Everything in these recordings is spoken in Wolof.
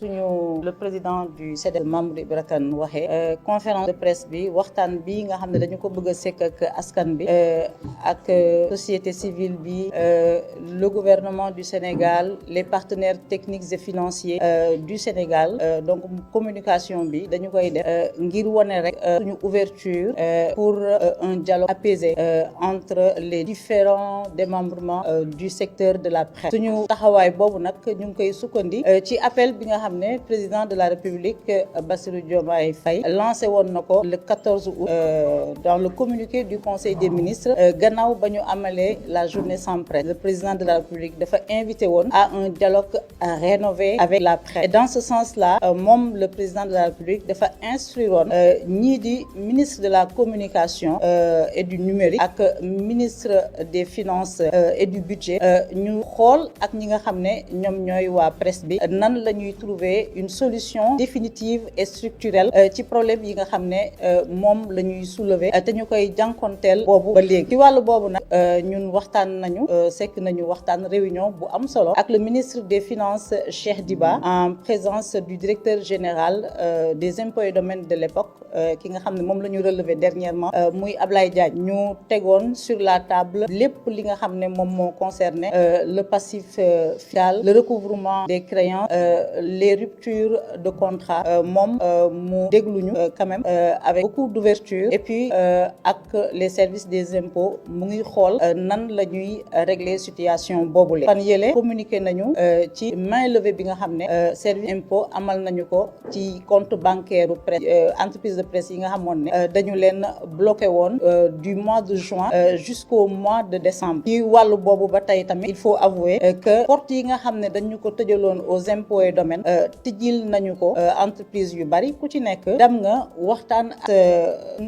Le président du CDS Mamoudou Ibra Kane waxee conférence de presse bi waxtaan bi nga xam ne dañu ko bëgg a sekk ak askan bi ak société civile bi le gouvernement du Sénégal les partenaires techniques et financiers du Sénégal donc communication bi dañu koy def ngir wane rek suñu ouverture pour un dialogue apaisé entre les différents démembrements du secteur de la presse suñu taxawaay boobu nag ñu ngi koy sukkandi ci appel bi nga xam ne président de la République Bassirou Diomaye Faye lancé woon na ko le 14 août dans le communiqué du Conseil des ministres gannaaw ba ñu amalee la journée sans presse le président de la République dafa invité woon à un dialogue rénové avec la presse et dans ce sens-là moom le président de la République dafa instruire woon ñii di ministre de la communication et du numérique ak ministre des finances et du budget ñu xool ak ñi nga xam ne ñoom ñooy waa presse bi nan la ñuy trouver une solution définitive et structurelle ci problème yi nga xam ne moom la ñuy soulever te ñu koy jànkonteel boobu ba léegi ci wàllu boobu nag ñun waxtaan nañu sekk nañu waxtaan réunion bu am solo ak le ministre des finances Cheikh Diba en présence du directeur général des impôts et domaines de l'époque ki nga xam ne moom la ñu relevé dernièrement muy Ablaye Diagne ñu tegoon sur la table lépp li nga xam ne moom moo concerné le passif fiscal le recouvrement des créances les ruptures de contrat moom mu dégluñu quand même avec beaucoup d'ouverture et puis ak les services des impôts mu ngi xool nan la ñuy régler situation boobule fan yële communiqué nañu ci mainlevée bi nga xam ne service impôt amal nañu ko ci compte bancaire presse entreprise de presse yi nga xamoon ne dañu leen bloqué woon du mois de juin jusqu'au mois de décembre ci wàllu boobu ba tey tamit il faut avouer que porte yi nga xam ne dañu ko tëjaloon aux impôts et domaines tijjil nañu ko entreprise yu bari ku ci nekk dem nga waxtaan ak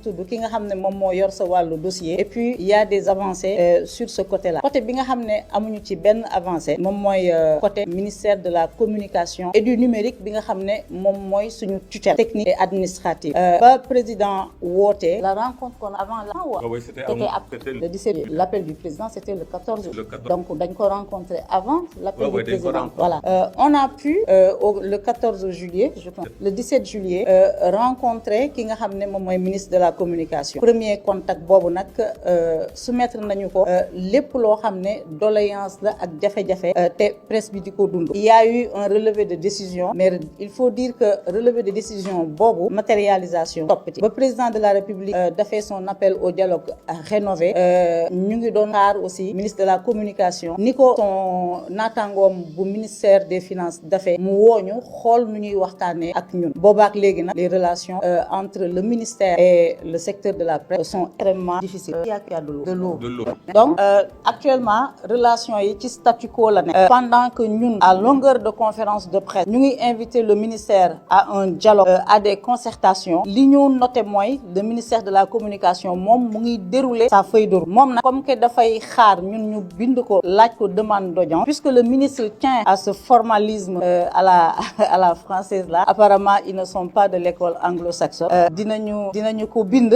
tudd ki nga xam ne moom moo yor sa wàllu dossier et puis il y a des avancées sur ce côté-là côté bi nga xam ne amuñu ci benn avancée moom mooy côté ministère de la communication et du numérique bi nga xam ne moom mooy suñu tutelle technique et administrative ba président woote la rencontre qu'on a avant le 17 l'appel du président c'était le 14 août donc dañ ko rencontrer avant l'appel du président voilà on a pu le 14 juillet je pense le 17 juillet rencontrer ki nga xam ne moom mooy ministre de la communication premier contact boobu nag soumettre nañu ko lépp loo xam ne doléance la ak jafe-jafe te presse bi di ko dund il y a eu un relevé de décision mais il faut dire que relevé de décision boobu matérialisation topp ci ba président de la République dafay son appel au dialogue rénové ñu ngi doon xaar aussi ministre de la communication ni ko son naataangoom bu ministère des finances dafay mu wooñu xool nu ñuy waxtaanee ak ñun boobaak léegi nag les relations entre le ministère et le secteur de la presse sont extrêmement difficiles il y a de l'eau donc actuellement relation yi ci statu quo la nekk pendant que ñun à longueur de conférence de presse ñu ngi invité le ministère à un dialogue à des concertations li ñu noté mooy le ministère de la communication moom mu ngi dérouler sa feuille de route moom nag comme que dafay xaar ñun ñu bind ko laaj ko demande d'audience puisque le ministre tient à ce formalisme à la française là apparemment ils ne sont pas de l'école anglo-saxonne dinañu ko bind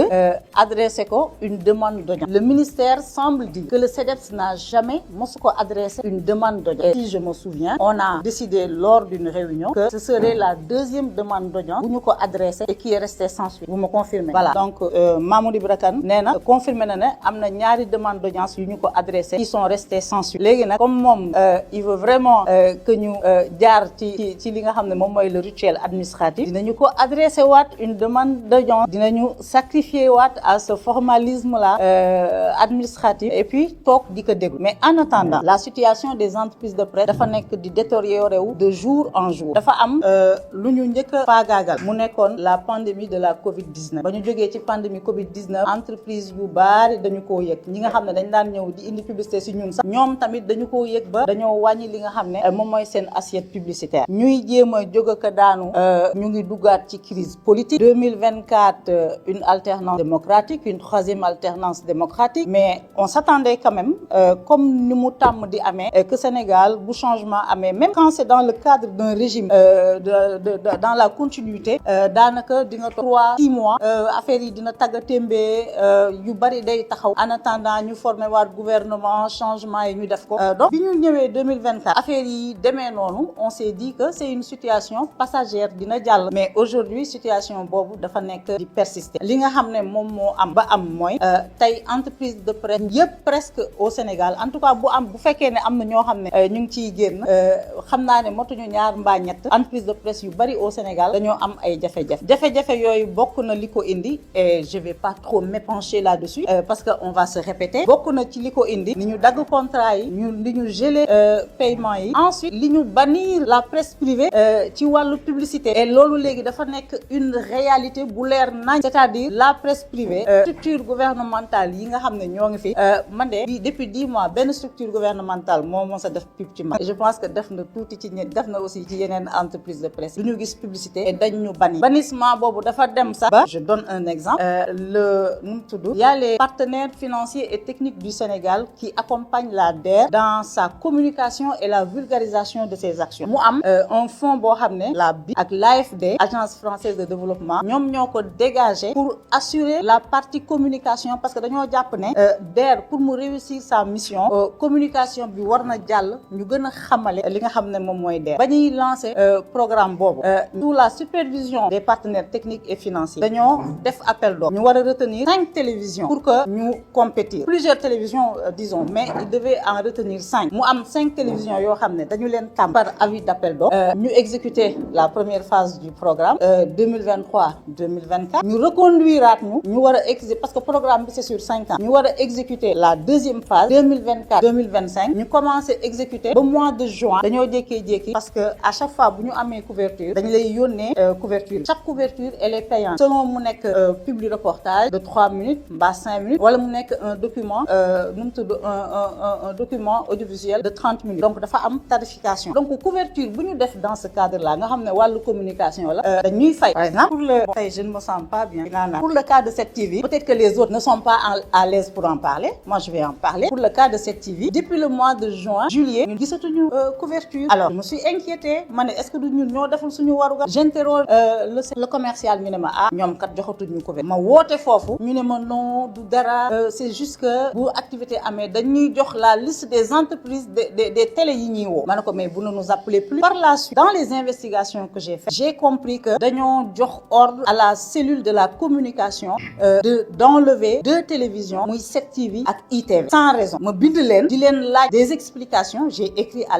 adressé ko une demande d'audience le ministère semble dire que le CDEPS n'a jamais mosu ko adressé une demande d'audience si je me souviens on a décidé lors d'une réunion que ce serait la deuxième demande d'audience bu ñu ko adressé et qui est restée sans suite vous me confirmez voilà donc Mamoudou Ibra Kane nee na confirmé na ne am na ñaari demande d'audience yu ñu ko adressé qui sont restées sans suite léegi nag comme moom il veut vraiment que ñu jaar ci li nga xam ne moom mooy le rituel administratif dinañu ko adressé waat une demande d'audience dinañu sacrifier waat à ce formalisme là administratif et puis toog di ko déglu mais en attendant la situation des entreprises de presse dafa nekk di détériorer wu de jour en jour dafa am lu ñu njëkk a faagaagal mu nekkoon la pandémie de la Covid-19 ba ñu jógee ci pandémie Covid-19 entreprise yu bari dañu koo yëg ñi nga xam ne dañ daan ñëw di indi publicité ci ñun sax ñoom tamit dañu koo yëg ba dañoo wàññi li nga xam ne moom mooy seen assiette publicitaire ñuy jéem a jóg ak daanu ñu ngi duggaat ci crise politique 2024 une alternance démocratique une troisième alternance démocratique mais on s'attendait quand même comme ni mu tàmm di amee que Sénégal bu changement amee même quand c'est dans le cadre d'un régime dans la continuité daanaka di nga 3-6 mois affaire yi dina tagga témbee yu bari day taxaw en attendant ñu former waat gouvernement changement yi ñu def ko donc bi ñu ñëwee 2024 affaire yi demee noonu on s'est dit que c'est une situation situation passagère dina jàll mais aujourd'hui situation boobu dafa nekk di persister li nga xam ne moom moo am ba am mooy tey entreprise de presse yëpp presque au Sénégal en tout cas bu fekkee ne am na ñoo xam ne ñu ngi ciy génn xam naa ne motuñu ñaar mbaa ñett entreprise de presse yu bari au Sénégal dañoo am ay jafe-jafe yooyu bokk na li ko indi et je vais pas trop m'épancher là-dessus parce que on va se répéter bokk na ci li ko indi ni ñu dagg contrat yi li ñu geler paiement yi ensuite li ñu bannir la presse privée ci wàllu publicité et loolu léegi dafa nekk une réalité bu leer nañ c'est-à-dire la presse privée structure gouvernementale yi nga xam ne ñoo ngi fi man de depuis 10 mois benn structure gouvernementale moo mos a def pub ci man je pense que def na tuuti ci def na aussi ci yeneen entreprise de presse du ñu gis publicité et dañ ñu bannissement boobu dafa dem sax ba je donne un exemple il y a les partenaires financiers et techniques du Sénégal qui accompagnent la DER dans sa communication et la vulgarisation de ses actions mu am un fonds boo xam ne la BIC ak l'AFD agence française de développement ñoom ñoo ko dégagé pour assurer la partie communication parce que dañoo jàpp ne DER pour mu réussir sa mission communication bi war na jàll ñu gën a xamale li nga xam ne moom mooy DER ba ñuy lancer programme boobu sous la supervision des partenaires techniques et financiers dañoo def appel d'offres ñu war a retenir 5 télévisions pour que ñu compétir plusieurs télévisions disons mais il devait en retenir 5 mu am 5 télévisions yoo xam ne dañu leen tàmm par avis d'appel d'offres ñu exécuter la première phase du programme 2023-2024 ñu reconduiraat ñu war a exécuter parce que programme bi c'est sur 5 ans ñu war a exécuter la deuxième phase 2024-2025 ñu commencer exécuter ba mois de juin dañoo jékkee-jékki parce que à chaque fois bu ñu amee couverture dañ lay yónnee couverture chaque couverture elle est payante selon mu nekk publi reportage de 3 minutes mbaa 5 minutes wala mu nekk un document un document audiovisuel de 30 minutes donc dafa am tarification donc couverture bu ñu def dans ce cadre là nga xam ne wàllu communication la dañuy fay par exemple je ne me sens pas bien pour le cas de 7TV peut-être que les autres ne sont pas à l'aise pour en parler moi je vais en parler pour le cas de 7TV depuis le mois de juillet ñu gisatuñu couverture alors je me suis inquiétée ma ne est-ce que du ñun ñoo deful suñu warugar j'interroge le commercial ñu ne ma ñoom kat joxatuñu couverture ma woote foofu ñu ne ma non du dara c'est juste que bu activité amee dañuy jox la liste des entreprises des télé yi ñuy woo ma ne ko mais vous ne nous appelez plus par la suite dans les investigations que j'ai faites j'ai compris que dañoo jox ordre à la cellule de la communication d'enlever 2 télévisions muy 7TV ak ITV sans raison ma bind leen di leen laaj des explications j'ai écrit à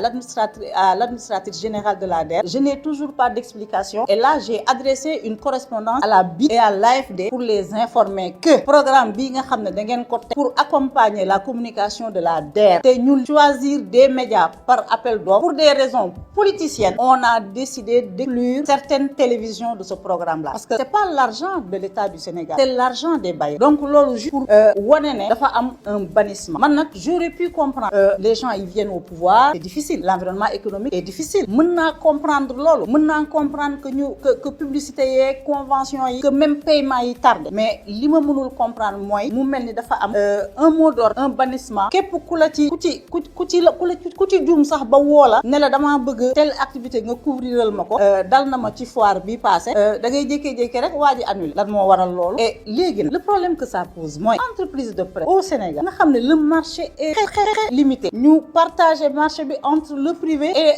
l'administratrice générale de la DER je n'ai toujours pas d'explication et là j'ai adressé une correspondance à la BIC et à l'AFD pour les informer que programme bii nga xam ne da ngeen ko teg pour accompagner la communication de la DER te ñun choisir des médias par appel d'offres pour des raisons politiciennes on a décidé d'exclure certaines télévisions de ce programme-là parce que c'est pas l'argent de l'État du Sénégal c'est l'argent des bailleurs donc loolu juste pour wane ne dafa am un bannissement man nag j'aurais pu comprendre les gens ils viennent au pouvoir c'est difficile l'environnement économique est difficile mën naa comprendre loolu mën naa comprendre que publicité yeeg convention yi que même paiement yi tardé mais li ma mënul comprendre mooy mu mel ni dafa am un mot d'ordre un bannissement képp ku ci juum sax ba woola ne la damaa bëgg telle activité nga couvriral ma ko dal na ma ci foire bi passé da ngay jékkee-jékkee rek waa ji annulé lan moo waral loolu et léegi nag le problème que ça pose mooy entreprise de presse au Sénégal nga xam ne le marché est très limité ñu partager marché bi entre le privé et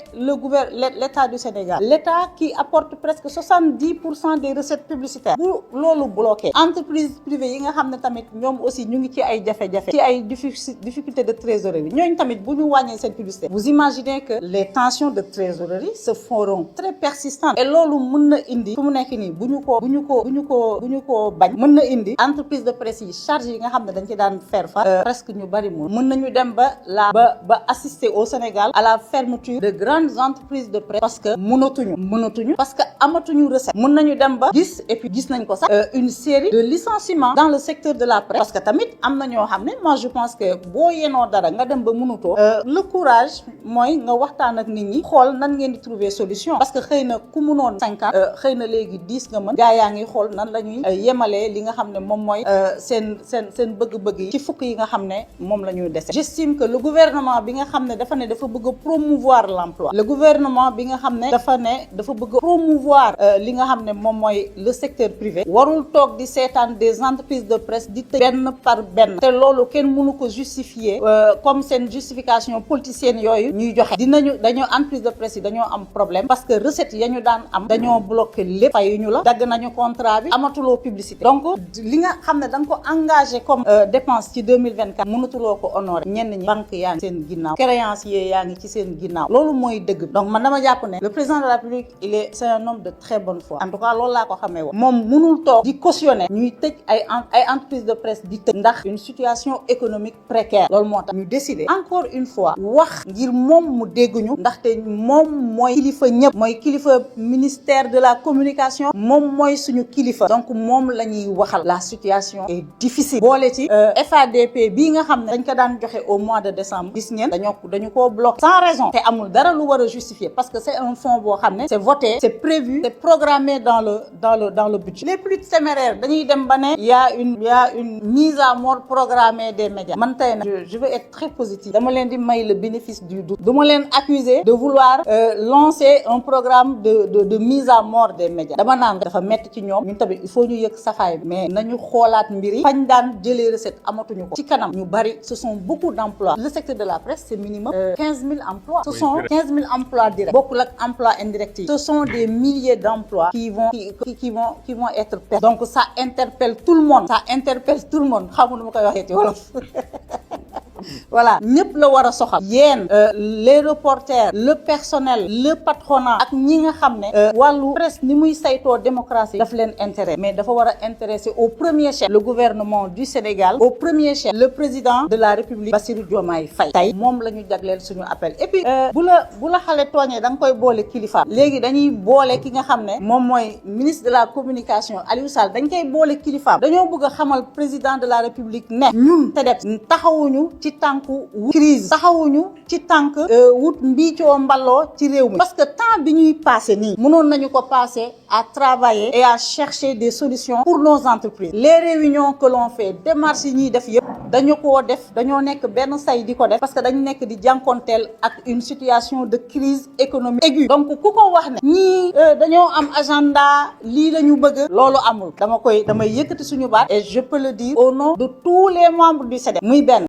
l'État du Sénégal l'État qui apporte presque 70% des recettes publicitaires bu loolu bloqué entreprise privée yi nga xam ne tamit ñoom aussi ñu ngi ci ay jafe-jafe ci ay difficultés de trésorerie ñooñu tamit bu ñu wàññee seen publicité vous imaginez que les tensions de trésorerie se feront très persistantes et loolu mën na indi fu mu nekk nii bu ñu ko bañ mën na indi entreprise de presse yi charge yi nga xam ne dañ ci daan faire face presque ñu bari mën nañu dem ba assister au Sénégal à la fermeture de grandes entreprises de presse parce que mënatuñu parce que amatuñu recette mën nañu dem ba gis et puis gis nañ ko sax une série de licenciements dans le secteur de la presse parce que tamit am na ñoo xam ne moi je pense que boo yenoo dara nga dem ba mënutoo le courage mooy nga waxtaan ak nit ñi xool nan ngeen di trouver solution parce que xëy na ku mënoon 50 xëy na léegi 10 nga mën gaa yaa ngi xool nan la ñuy yemalee li nga xam ne moom mooy seen bëgg-bëgg yi ci fukk yi nga xam ne moom la ñuy dese j'estime que le gouvernement bi nga xam ne dafa bëgg a promouvoir l'emploi le gouvernement bi nga xam ne dafa bëgg a promouvoir li nga xam ne moom mooy le secteur privé warul toog di seetaan des entreprises de presse di tëj benn par benn te loolu kenn mënu ko justifier comme seen justification politicienne yooyu ñuy joxe dañoo entreprise de presse yi dañoo am problème parce que recette ya ñu daan am dañoo bloqué lépp fayuñu la dagg nañu contrat bi amatuloo publicité donc li nga xam ne da nga ko engagé comme dépense ci 2024 mënatuloo ko honoré ñenn ñi banque yaa ngi seen ginnaaw créancier yaa ngi ci seen ginnaaw loolu mooy dëgg donc man dama jàpp ne le président de la République c'est un homme de très bonne foi en tout cas loolu laa ko xamee woon moom mënul toog di cautionner ñuy tëj ay entreprise de presse di tëj ndax une situation économique précaire loolu moo tax ñu décider encore une fois wax ngir moom mu dégguñu ndaxte moom mooy kilifa ñëpp mooy kilifa ministère de la communication moom mooy suñu kilifa donc moom la ñuy waxal la situation est difficile boole ci FADP bii nga xam ne dañ ko daan joxe au mois de décembre gis ngeen dañu koo bloqué sans raison te amul dara lu war a justifier parce que c'est un fonds boo xam ne c'est voté c'est prévu c'est programmé dans le budget les plus téméraires dañuy dem ba ne il y a une mise à mort programmée des médias man tey nag je veux être très positif dama leen di may le bénéfice du doute duma leen accuser de vouloir lancer un programme de mise à mort des médias dama naan dafa metti ci ñoom ñun tamit il faut ñu yëg safaay bi mais nañu xoolaat mbir yi fañ daan jëlee recette amatuñu ko ci kanam ñu bari ce sont beaucoup d'emplois le secteur de la presse c'est minimum 15 000 emplois ce sont 15 000 emplois directs bokkul ak emplois indirects yi ce sont des milliers d'emplois qui vont être perdus donc ça interpelle tout le monde xamu nu ma koy waxee ci wolof voilà ñëpp la war a soxal yéen les reporters le personnel le patronat ak ñi nga xam ne wàllu presse ni muy saytoo démocratie daf leen intérêt mais dafa war a intéresser au premier chef le gouvernement du Sénégal au premier chef le président de la République Bassirou Diomaye Faye tey moom la ñu jagleel suñu appel et puis bu la xale tooñee da nga koy boole kilifaam léegi dañuy boole ki nga xam ne moom mooy ministre de la communication Aliou Sall dañ koy boole kilifaam dañoo bëgg a xamal président de la République ne ñun TEDEPS taxawuñu ci tànku crise taxawuñu ci tànk wut mbiicoo mballoo ci réew mi parce que temps bi ñuy passé nii mënoon nañu ko passer à travailler et à chercher des solutions pour nos entreprises les réunions que l'on fait démarches yi ñuy def yëpp dañoo nekk benn say di ko def parce que dañu nekk di jànkonteel ak une situation de crise économique aiguë donc ku ko wax ne ñii dañoo am agenda lii la ñu bëgg loolu amul damay yëkkati suñu baat et je peux le dire au nom de tous les membres du CEDEPS muy benn